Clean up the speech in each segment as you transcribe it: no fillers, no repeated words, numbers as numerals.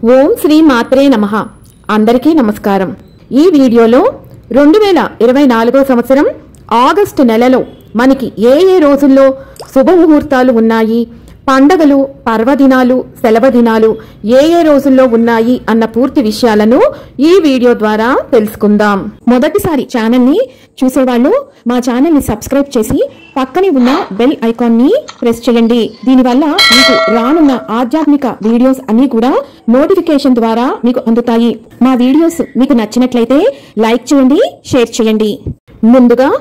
ఓం శ్రీ మాత్రే నమః. అందరికీ నమస్కారం. ఈ వీడియోలో 2024 సంవత్సరం ఆగస్టు నెలలో మనకి ఏ రోజుల్లో శుభముహూర్తాలు ఉన్నాయి, పండగలు, పర్వదినాలు, సెలవు దినాలు ఏ రోజుల్లో ఉన్నాయి అన్న పూర్తి విషయాలను ఈ వీడియో ద్వారా తెలుసుకుందాం. మొదటిసారి ఛానల్ ని చూసేవాళ్ళు మా ఛానల్ ని సబ్స్క్రైబ్ చేసి పక్కనే ఉన్న బెల్ ఐకాన్ ని ప్రెస్ చేయండి. దీనివల్ల మీకు రానున్న ఆధ్యాత్మిక వీడియోస్ అన్ని కూడా నోటిఫికేషన్ ద్వారా మీకు అందుతాయి. మా వీడియోస్ మీకు నచ్చినట్లయితే లైక్ చేయండి, షేర్ చేయండి. ముందుగా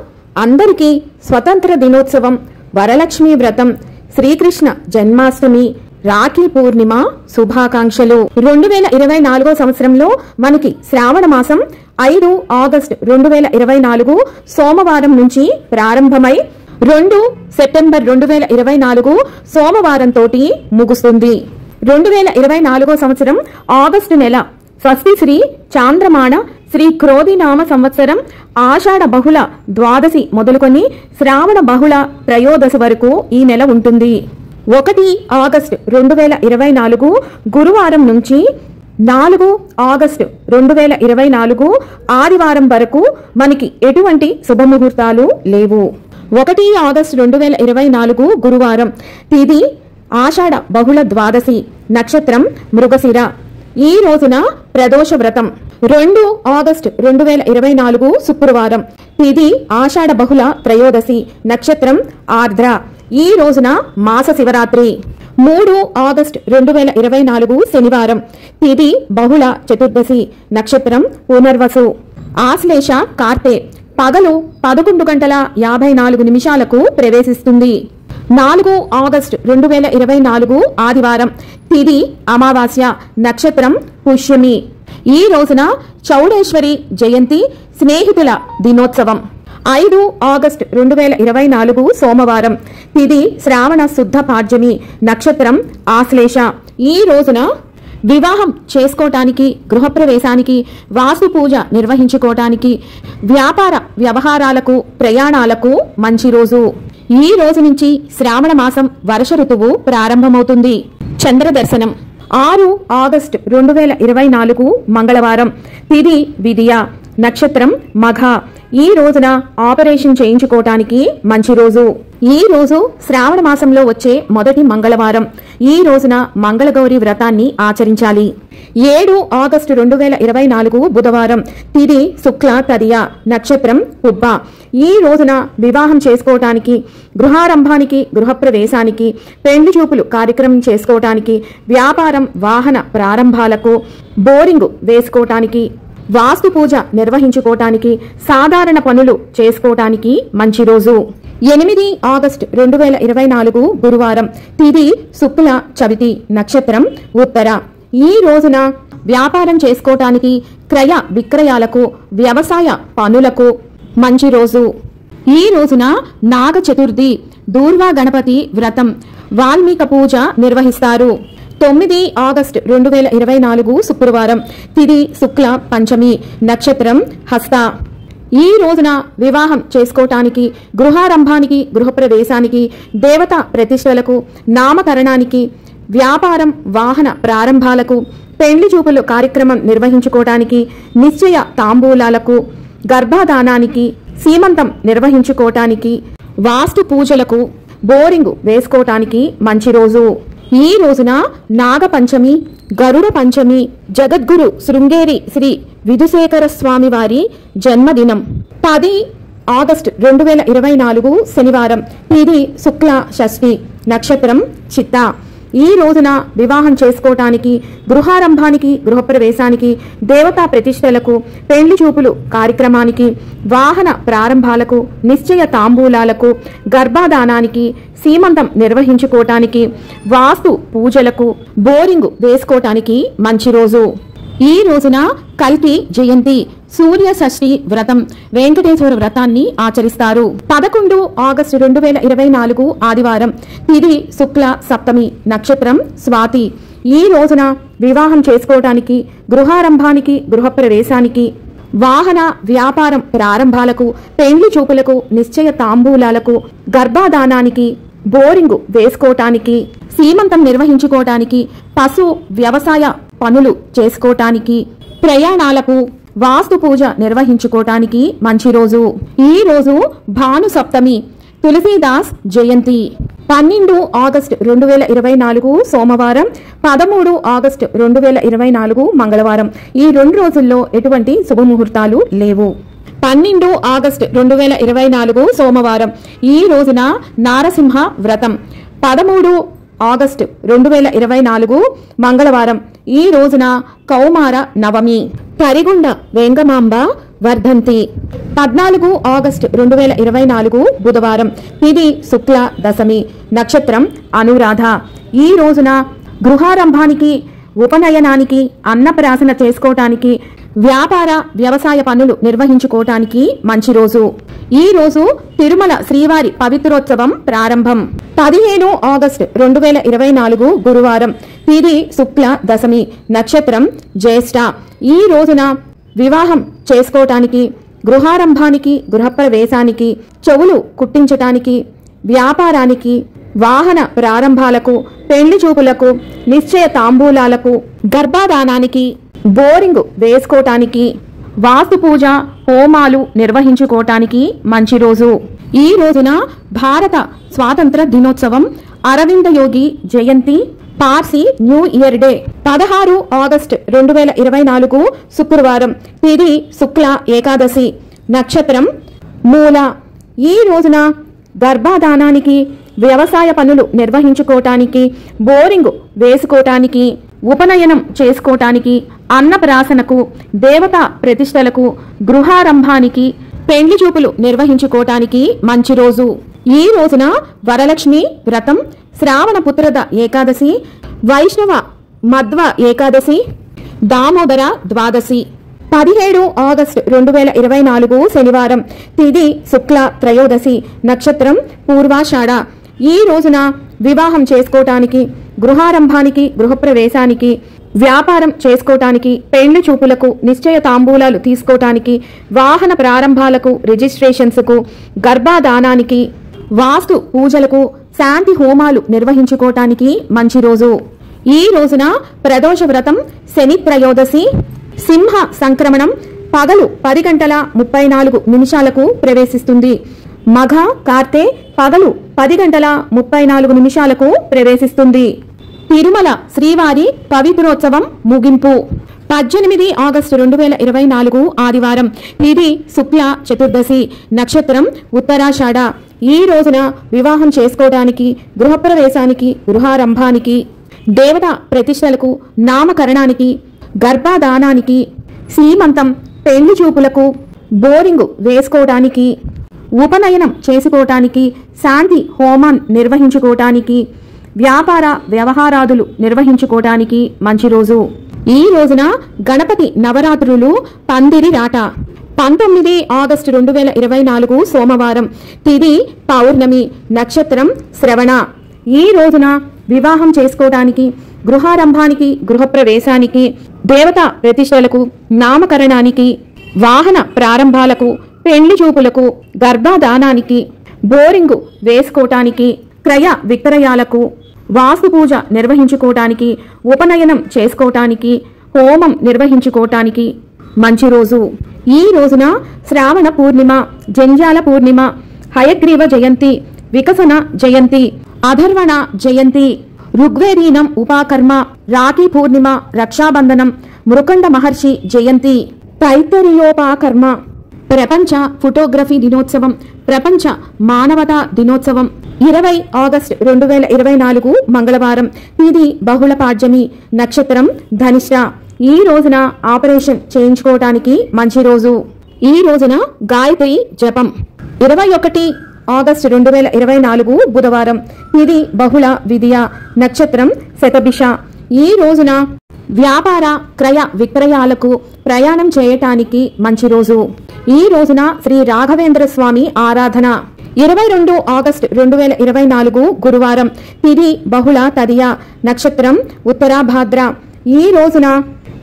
అందరికీ స్వతంత్ర దినోత్సవం, వరలక్ష్మి వ్రతం, శ్రీకృష్ణ జన్మాష్టమి, రాఖీ పూర్ణిమ శుభాకాంక్షలు. 2024 సంవత్సరంలో మనకి శ్రావణ మాసం 5 ఆగస్టు 2024 సోమవారం నుంచి ప్రారంభమై 2 సెప్టెంబర్ 2024 సోమవారం తోటి ముగుస్తుంది. 2024 సంవత్సరం ఆగస్టు నెల స్వస్తి శ్రీ చాంద్రమాణ శ్రీ క్రోధినామ సంవత్సరం ఆషాఢ బహుళ ద్వాదశి మొదలుకొని శ్రావణ బహుళ త్రయోదశి వరకు ఈ నెల ఉంటుంది. 1 ఆగస్టు 2024 గురువారం నుంచి 4 ఆగస్టు 2024 ఆదివారం వరకు మనకి ఎటువంటి శుభముహూర్తాలు లేవు. 1 ఆగస్టు 2024 గురువారం, తిథి ఆషాఢ బహుళ ద్వాదశి, నక్షత్రం మృగశిర. ఈ రోజున ప్రదోష వ్రతం. 2 ఆగస్టు 2024 శుక్రవారం, తిథి ఆషాఢ బహుళ త్రయోదశి, నక్షత్రం ఆర్ద్ర. ఈ రోజున మాస శివరాత్రి. 3 ఆగస్టు 2024 శనివారం, తిథి బహుళ చతుర్దశి, నక్షత్రం పునర్వసు. ఆశ్లేష కార్తె పగలు 11:54 ప్రవేశిస్తుంది. 4 ఆగస్టు 2024 ఆదివారం, తిథి అమావాస్య, నక్షత్రం పుష్యమి. ఈ రోజున చౌడేశ్వరి జయంతి, స్నేహితుల దినోత్సవం. 5 ఆగస్టు 2024 సోమవారం, తిథి శ్రావణ శుద్ధ పాడ్యమి, నక్షత్రం ఆశ్లేష. ఈ రోజున వివాహం చేసుకోవటానికి, గృహప్రవేశానికి, వాస్తు పూజ నిర్వహించుకోవటానికి, వ్యాపార వ్యవహారాలకు, ప్రయాణాలకు మంచి రోజు. ఈ రోజు నుంచి శ్రావణ మాసం వర్ష ఋతువు ప్రారంభమవుతుంది. చంద్ర దర్శనం. 6 ఆగస్టు 2024 మంగళవారం, తిథి విదియ, నక్షత్రం మఘ. ఈ రోజున ఆపరేషన్ చేయించుకోవటానికి మంచి రోజు. ఈ రోజు శ్రావణ మాసంలో వచ్చే మొదటి మంగళవారం. ఈ రోజున మంగళగౌరి వ్రతాన్ని ఆచరించాలి. 7 ఆగస్టు 2024 బుధవారం, తిథి శుక్ల తదియ, నక్షత్రం పుబ్బ. ఈ రోజున వివాహం చేసుకోవటానికి, గృహారంభానికి, గృహప్రవేశానికి, పెళ్లి చూపులు కార్యక్రమం చేసుకోవటానికి, వ్యాపారం, వాహన ప్రారంభాలకు, బోరింగు వేసుకోవటానికి, వాస్తు పూజ నిర్వహించుకోవటానికి, సాధారణ పనులు చేసుకోవటానికి మంచి రోజు. 8 ఆగస్టు 2024 గురువారం, తిథి శుక్ల చవితి, నక్షత్రం ఉత్తర. ఈ రోజున వ్యాపారం చేసుకోవటానికి, క్రయ విక్రయాలకు, వ్యవసాయ పనులకు మంచి రోజు. ఈ రోజున నాగ చతుర్థి, దూర్వా గణపతి వ్రతం, వాల్మీక పూజ నిర్వహిస్తారు. 9 ఆగస్టు 2024 శుక్రవారం, తిథి శుక్ల పంచమి, నక్షత్రం హస్త. ఈ రోజున వివాహం చేసుకోవటానికి, గృహారంభానికి, గృహప్రవేశానికి, దేవతా ప్రతిష్టలకు, నామకరణానికి, వ్యాపారం, వాహన ప్రారంభాలకు, పెళ్లి చూపులు కార్యక్రమం నిర్వహించుకోవటానికి, నిశ్చయ తాంబూలాలకు, గర్భాధానానికి, సీమంతం నిర్వహించుకోవటానికి, వాస్తు పూజలకు, బోరింగు వేసుకోవటానికి మంచి రోజు. ఈ రోజున నాగ పంచమి, గరుడ పంచమి, జగద్గురు శృంగేరి శ్రీ విధుశేఖర స్వామి వారి జన్మదినం. 10 ఆగస్టు 2024 శనివారం, తిథి శుక్ల షష్ఠి, నక్షత్రం చిత్త. ఈ రోజున వివాహం చేసుకోవటానికి, గృహారంభానికి, గృహప్రవేశానికి, దేవతా ప్రతిష్టలకు, పెళ్లి చూపులు కార్యక్రమానికి, వాహన ప్రారంభాలకు, నిశ్చయ తాంబూలాలకు, గర్భాధానానికి, సీమంతం నిర్వహించుకోవటానికి, వాస్తు పూజలకు, బోరింగు వేసుకోవటానికి మంచి రోజు. ఈ రోజున కల్కి జయంతి, సూర్య షష్ఠి వ్రతం, వెంకటేశ్వర వ్రతాన్ని ఆచరిస్తారు. 11 ఆగస్టు 2024 ఆదివారం, తిథి శుక్ల సప్తమి, నక్షత్రం స్వాతి. ఈ రోజున వివాహం చేసుకోవటానికి, గృహారంభానికి, గృహప్రవేశానికి, వాహన వ్యాపారం ప్రారంభాలకు, పెండ్లి చూపులకు, నిశ్చయ తాంబూలాలకు, గర్భాధానానికి, బోరింగు వేసుకోవటానికి, సీమంతం నిర్వహించుకోవటానికి, పశు వ్యవసాయ పనులు చేసుకోవటానికి, ప్రయాణాలకు, వాస్తు పూజ నిర్వహించుకోవటానికి మంచి రోజు. ఈ రోజు భాను సప్తమి, తులసీదాస్ జయంతి. 12 ఆగస్టు 2024 సోమవారం, 13 ఆగస్టు 2024 మంగళవారం. ఈ 2 రోజుల్లో ఎటువంటి శుభముహూర్తాలు లేవు. 12 ఆగస్టు 2024 సోమవారం, ఈ రోజున నారసింహ వ్రతం. 13 ఆగస్టు 2024 మంగళవారం, ఈ రోజున కౌమార నవమి. తరిగుండ వెంగమాంబ వర్ధంతి. 14 ఆగస్టు 2024 బుధవారం, ఇది శుక్ల దశమి, నక్షత్రం అనురాధ. ఈ రోజున గృహారంభానికి, ఉపనయనానికి, అన్నప్రాసన చేసుకోవటానికి, వ్యాపార వ్యవసాయ పనులు నిర్వహించుకోవటానికి మంచి రోజు. ఈ రోజు తిరుమల శ్రీవారి పవిత్రోత్సవం ప్రారంభం. 15 ఆగస్టు 2024 గురువారం, ఇది శుక్ల దశమి, నక్షత్రం జ్యేష్ఠ. ఈ రోజున వివాహం చేసుకోవటానికి, గృహారంభానికి, గృహప్రవేశానికి, చెవులు కుట్టించటానికి, వ్యాపారానికి, వాహన ప్రారంభాలకు, పెళ్లి చూపులకు, నిశ్చయ తాంబూలాలకు, గర్భాధానానికి, బోరింగ్ వేసుకోవటానికి, వాస్తు పూజ హోమాలు నిర్వహించుకోవటానికి మంచి రోజు. ఈ రోజున భారత స్వాతంత్ర దినోత్సవం, అరవింద యోగి జయంతి, Parsi new year day. 16 August 2024 శుక్రవారం, ఇది శుక్ల ఏకాదశి, నక్షత్రం మూల. ఈ రోజున గర్భాధానానికి, వ్యవసాయ పనులు నిర్వహించుకోవటానికి, బోరింగ్ వేసుకోవటానికి, ఉపనయనం చేసుకోవటానికి, అన్నప్రాసనకు, దేవతా ప్రతిష్టలకు, గృహారంభానికి, పెండ్లి చూపులు నిర్వహించుకోవటానికి మంచి రోజు. ఈ రోజున వరలక్ష్మి వ్రతం, శ్రావణ పుత్రద ఏకాదశి, వైష్ణవ మధ్వ ఏకాదశి, దామోదర ద్వాదశి. 17 ఆగస్టు 2024 శనివారం, తిది శుక్ల త్రయోదశి, నక్షత్రం పూర్వాషాఢ. ఈ రోజున వివాహం చేసుకోవటానికి, గృహారంభానికి, గృహప్రవేశానికి, వ్యాపారం చేసుకోవటానికి, పెళ్లి చూపులకు, నిశ్చయ తాంబూలాలు తీసుకోవటానికి, వాహన ప్రారంభాలకు, రిజిస్ట్రేషన్స్కు, గర్భాధానానికి, వాస్తు పూజలకు, శాంతి హోమాలు నిర్వహించుకోవటానికి మంచి రోజు. ఈ రోజున ప్రదోష వ్రతం, శని త్రయోదశి, సింహ సంక్రమణం పగలు 10:34 ప్రవేశిస్తుంది. మఘ కార్తె పగలు 10:34 ప్రవేశిస్తుంది. తిరుమల శ్రీవారి పవిత్రోత్సవం ముగింపు. 18 ఆగస్టు 2024 ఆదివారం, ఇది శుక్ల చతుర్దశి, నక్షత్రం ఉత్తరాషాఢ. ఈ రోజున వివాహం చేసుకోవడానికి, గృహప్రవేశానికి, గృహారంభానికి, దేవతా ప్రతిష్టలకు, నామకరణానికి, గర్భాధానానికి, సీమంతం, పెళ్లి చూపులకు, బోరింగ్ వేసుకోవటానికి, ఉపనయనం చేసుకోవటానికి, శాంతి హోమం నిర్వహించుకోవటానికి, వ్యాపార వ్యవహారాదులు నిర్వహించుకోవటానికి మంచి రోజు. ఈ రోజున గణపతి నవరాత్రులు పందిరి రాట. 19 ఆగస్టు 2024 సోమవారం, తిది పౌర్ణమి, నక్షత్రం శ్రవణ. ఈ రోజున వివాహం చేసుకోవడానికి, గృహారంభానికి, గృహప్రవేశానికి, దేవతా ప్రతిష్టలకు, నామకరణానికి, వాహన ప్రారంభాలకు, పెళ్లి చూపులకు, గర్భాధానానికి, బోరింగు వేసుకోవటానికి, క్రయ విక్రయాలకు, వాస్తు పూజ నిర్వహించుకోవటానికి, ఉపనయనం చేసుకోవటానికి, హోమం నిర్వహించుకోవటానికి మంచి రోజు. ఈ రోజున శ్రావణ పూర్ణిమ, జంజాల పూర్ణిమ, హయగ్రీవ జయంతి, వికసన జయంతి, అధర్వణ జయంతి, ఋగ్వేదీనం ఉపాకర్మ, రాఖీ పూర్ణిమ, రక్షాబంధనం, మృకండ మహర్షి జయంతి, తైత్తరీయోపాకర్మ, ప్రపంచ ఫోటోగ్రఫీ దినోత్సవం, ప్రపంచ మానవతా దినోత్సవం. 20 ఆగస్టు 2024 మంగళవారం, ఇది బహుళ పాడ్యమి, నక్షత్రం ధనిష్ట. ఈ రోజున ఆపరేషన్ చేయించుకోవటానికి మంచి రోజు. ఈ రోజున గాయత్రి జపం. 21 ఆగస్టు 2024 బుధవారం, ఇది బహుళ విద్య, నక్షత్రం శతభిష. ఈ రోజున వ్యాపార క్రయ విక్రయాలకు, ప్రయాణం చేయటానికి మంచి రోజు. ఈ రోజున శ్రీ రాఘవేంద్ర స్వామి ఆరాధన. 22 ఆగస్టు 2024 గురువారం, తిది బహుళ తదియ, నక్షత్రం ఉత్తరాభాద్ర. ఈ రోజున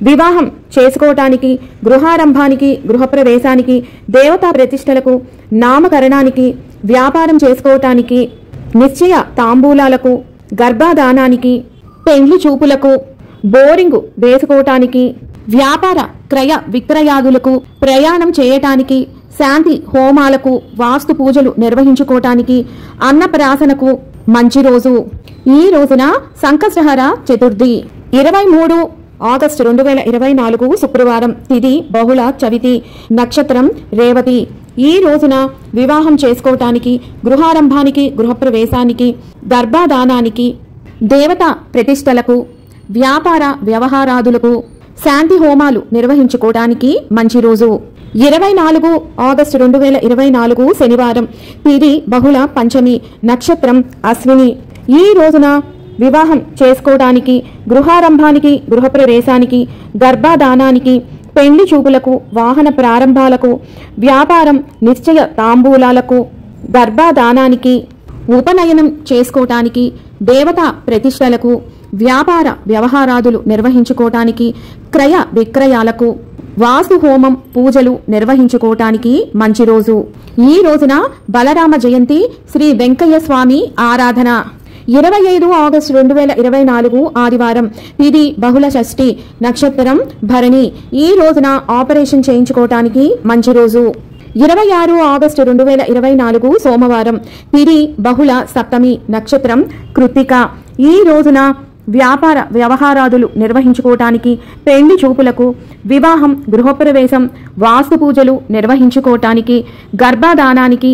వివాహం చేసుకోవటానికి, గృహారంభానికి, గృహప్రవేశానికి, దేవతా ప్రతిష్టలకు, నామకరణానికి, వ్యాపారం చేసుకోవటానికి, నిశ్చయ తాంబూలాలకు, గర్భాధానానికి, పెండ్లి చూపులకు, బోరింగు వేసుకోవటానికి, వ్యాపార క్రయ విక్రయాదులకు, ప్రయాణం చేయటానికి, శాంతి హోమాలకు, వాస్తు పూజలు నిర్వహించుకోవటానికి, అన్నప్రాసనకు మంచి రోజు. ఈ రోజున సంకష్టహర చతుర్థి 23 ఆగస్టు 2024 శుక్రవారం. తిథి బహుళ చవితి, నక్షత్రం రేవతి. ఈ రోజున వివాహం చేసుకోవటానికి, గృహారంభానికి, గృహప్రవేశానికి, గర్భాధానానికి, దేవతా ప్రతిష్టలకు, వ్యాపార వ్యవహారాదులకు, శాంతి హోమాలు నిర్వహించుకోవటానికి మంచి రోజు. 24 ఆగస్టు 2024 శనివారం. తిథి బహుళ పంచమి, నక్షత్రం అశ్విని. ఈ రోజున వివాహం చేసుకోవడానికి, గృహారంభానికి, గృహప్రవేశానికి, గర్భాధానానికి, పెండ్లి చూపులకు, వాహన ప్రారంభాలకు, వ్యాపారం నిశ్చయ తాంబూలాలకు, గర్భాధానానికి, ఉపనయనం చేసుకోవటానికి, దేవతా ప్రతిష్టలకు, వ్యాపార వ్యవహారాదులు నిర్వహించుకోవటానికి, క్రయ విక్రయాలకు, వాస్తు హోమం పూజలు నిర్వహించుకోవటానికి మంచి రోజు. ఈ రోజున బలరామ జయంతి, శ్రీ వెంకయ్య స్వామి ఆరాధన. 25 ఆగస్టు 2024 ఆదివారం. తిథి బహుళ షష్ఠి, నక్షత్రం భరణి. ఈ రోజున ఆపరేషన్ చేయించుకోవటానికి మంచి రోజు. 26 ఆగస్టు 2024 సోమవారం. తిథి బహుళ సప్తమి, నక్షత్రం కృత్తిక. ఈ రోజున వ్యాపార వ్యవహారాదులు నిర్వహించుకోవటానికి, పెండ్లి చూపులకు, వివాహం, గృహప్రవేశం, వాస్తు పూజలు నిర్వహించుకోవటానికి, గర్భాధానానికి,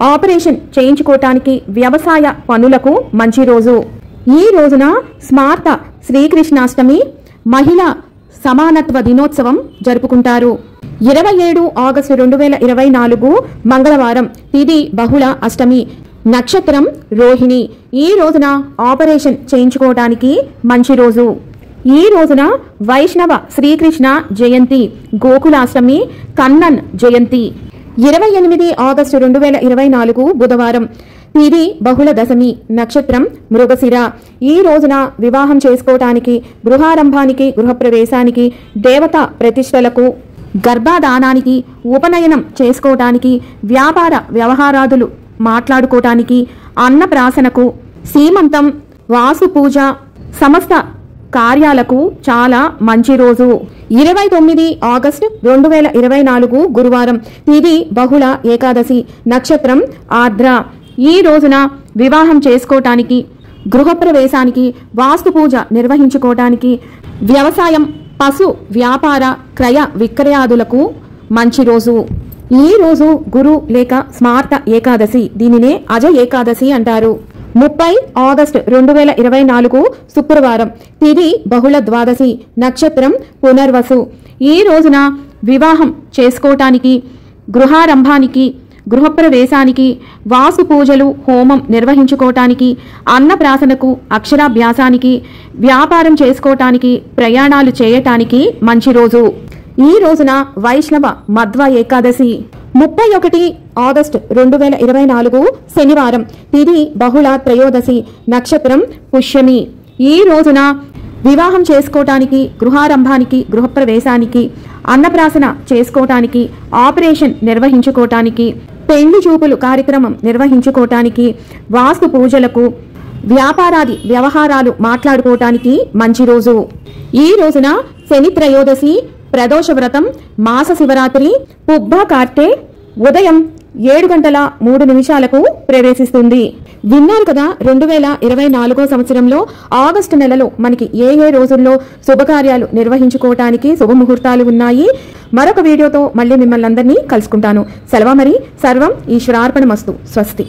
ఆపరేషన్ చేయించుకోవటానికి, వ్యవసాయ పనులకు మంచి రోజు. ఈ రోజున స్మార్త శ్రీకృష్ణాష్టమి, మహిళా సమానత్వ దినోత్సవం జరుపుకుంటారు. 27 ఆగస్టు 2024 మంగళవారం. తిథి బహుళ అష్టమి, నక్షత్రం రోహిణి. ఈ రోజున ఆపరేషన్ చేయించుకోవటానికి మంచి రోజు. ఈ రోజున వైష్ణవ శ్రీకృష్ణ జయంతి, గోకులాష్టమి, కన్నన్ జయంతి. 28 ఆగస్టు 2024 బుధవారం. తిథి బహుళ దశమి, నక్షత్రం మృగశిర. ఈ రోజున వివాహం చేసుకోవటానికి, గృహారంభానికి, గృహప్రవేశానికి, దేవతా ప్రతిష్టలకు, గర్భాధానానికి, ఉపనయనం చేసుకోవటానికి, వ్యాపార వ్యవహారాదులు మాట్లాడుకోవటానికి, అన్నప్రాసనకు, సీమంతం, వాసు పూజ, సమస్త కార్యాలకు చాలా మంచి రోజు. 29 ఆగస్టు 2024 గురువారం. తిథి బహుళ ఏకాదశి, నక్షత్రం ఆర్ద్ర. ఈ రోజున వివాహం చేసుకోవటానికి, గృహప్రవేశానికి, వాస్తు పూజ నిర్వహించుకోవటానికి, వ్యవసాయం, పశు వ్యాపార క్రయ విక్రయాదులకు మంచి రోజు. ఈ రోజు గురు లేక స్మార్త ఏకాదశి, దీనినే అజ ఏకాదశి అంటారు. 30 ఆగస్టు 2024 శుక్రవారం. తిథి బహుళ ద్వాదశి, నక్షత్రం పునర్వసు. ఈ రోజున వివాహం చేసుకోవటానికి, గృహారంభానికి, గృహప్రవేశానికి, వాసు పూజలు హోమం నిర్వహించుకోవటానికి, అన్నప్రాసనకు, అక్షరాభ్యాసానికి, వ్యాపారం చేసుకోవటానికి, ప్రయాణాలు చేయటానికి మంచి రోజు. ఈ రోజున వైష్ణవ మధ్వ ఏకాదశి. 31 ఆగస్టు 2024 శనివారం. తిథి బహుళ త్రయోదశి, నక్షత్రం పుష్యమి. ఈ రోజున వివాహం చేసుకోవటానికి, గృహారంభానికి, గృహప్రవేశానికి, అన్నప్రాసన చేసుకోవటానికి, ఆపరేషన్ నిర్వహించుకోవటానికి, పెండ్లి చూపులు కార్యక్రమం నిర్వహించుకోవటానికి, వాస్తు పూజలకు, వ్యాపారాది వ్యవహారాలు మాట్లాడుకోవటానికి మంచి రోజు. ఈ రోజున శని త్రయోదశి, ప్రదోష వ్రతం, మాస శివరాత్రి, పుబ్బా కార్తె ఉదయం 7:03 ప్రవేశిస్తుంది. విన్నారు కదా, 2024 సంవత్సరంలో ఆగస్టు నెలలో మనకి ఏ రోజుల్లో శుభకార్యాలు నిర్వహించుకోవటానికి శుభముహూర్తాలు ఉన్నాయి. మరొక వీడియోతో మళ్ళీ మిమ్మల్ని అందరినీ కలుసుకుంటాను. సెలవు మరి. సర్వం ఈశ్వరార్పణమస్తు. స్వస్తి.